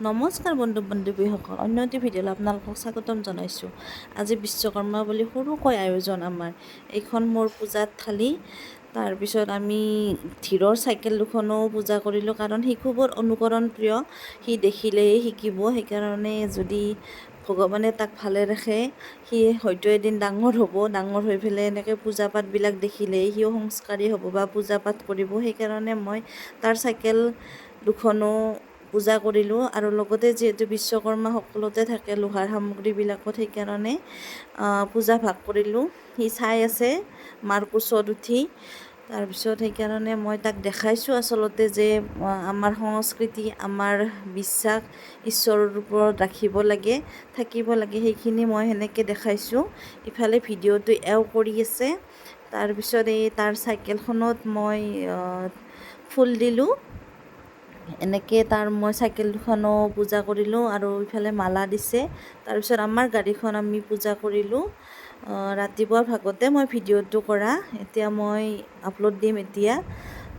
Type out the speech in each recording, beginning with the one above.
নমস্কাৰ বন্ধু বান্ধৱীসকল, অন্য এটি ভিডিঅ'লৈ আপোনালোকক স্বাগতম জনাইছোঁ। আজি বিশ্বকৰ্মা বুলি সৰুকৈ আয়োজন আমাৰ। এইখন মোৰ পূজাত থালি। তাৰপিছত আমি ধীৰৰ চাইকেল দুখনো পূজা কৰিলোঁ, কাৰণ সি খুবৰ অনুকৰণ প্ৰিয়। সি দেখিলেই শিকিব, সেইকাৰণে যদি ভগৱানে তাক ভালে ৰাখে, সি হয়তো এদিন ডাঙৰ হ'ব। ডাঙৰ হৈ পেলাই এনেকৈ পূজা পাতবিলাক দেখিলেই সিও সংস্কাৰী হ'ব বা পূজা পাঠ কৰিব। সেইকাৰণে মই তাৰ চাইকেল দুখনো পূজা কৰিলোঁ। আৰু লগতে যিহেতু বিশ্বকৰ্মা সকলোতে থাকে লোহাৰ সামগ্ৰীবিলাকত, সেইকাৰণে পূজা ভাগ কৰিলোঁ। সি চাই আছে মাৰ কোচত উঠি। তাৰপিছত সেইকাৰণে মই তাক দেখাইছোঁ আচলতে যে আমাৰ সংস্কৃতি, আমাৰ বিশ্বাস ঈশ্বৰৰ ওপৰত ৰাখিব লাগে, থাকিব লাগে, সেইখিনি মই সেনেকৈ দেখাইছোঁ। ইফালে ভিডিঅ'টো এও কৰি আছে। তাৰপিছত তাৰ চাইকেলখনত মই ফুল দিলোঁ। এনেকৈ মই চাইকেল দুখনো পূজা কৰিলোঁ আৰু ইফালে মালা দিছে। তাৰপিছত আমাৰ গাড়ীখন আমি পূজা কৰিলোঁ। ৰাতিপুৱাৰ ভাগতে মই ভিডিঅ'টো কৰা, এতিয়া মই আপলোড দিম এতিয়া।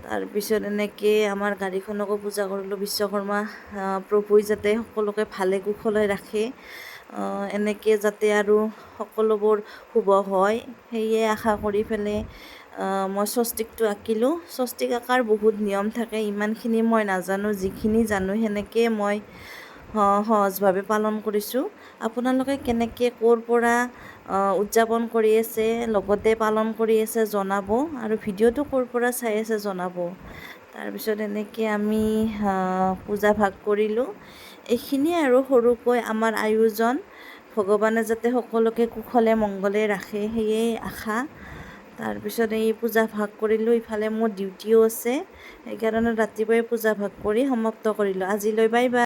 তাৰপিছত এনেকৈ আমাৰ গাড়ীখনকো পূজা কৰিলোঁ। বিশ্বকৰ্মা প্ৰভুই যাতে সকলোকে ভালে কুশলে ৰাখে, এনেকৈ যাতে আৰু সকলোবোৰ শুভ হয়, সেয়ে আশা কৰি পেলাই মই স্বস্তিকটো আঁকিলোঁ। স্বস্তিক আঁকাৰ বহুত নিয়ম থাকে, ইমানখিনি মই নাজানো। যিখিনি জানো সেনেকৈ মই সহজভাৱে পালন কৰিছোঁ। আপোনালোকে কেনেকৈ ক'ৰ পৰা উদযাপন কৰি আছে, লগতে পালন কৰি আছে জনাব, আৰু ভিডিঅ'টো ক'ৰ পৰা চাই আছে জনাব। তাৰপিছত এনেকৈ আমি পূজা ভাগ কৰিলোঁ। এইখিনিয়ে আৰু সৰুকৈ আমাৰ আয়োজন। ভগৱানে যাতে সকলোকে কুশলে মংগলে ৰাখে, সেয়েই আশা। তাৰপিছত এই পূজা ভাগ কৰিলোঁ। ইফালে মোৰ ডিউটিও আছে, সেইকাৰণে ৰাতিপুৱাই পূজা ভাগ কৰি সমাপ্ত কৰিলোঁ। আজিলৈ বাই বাই।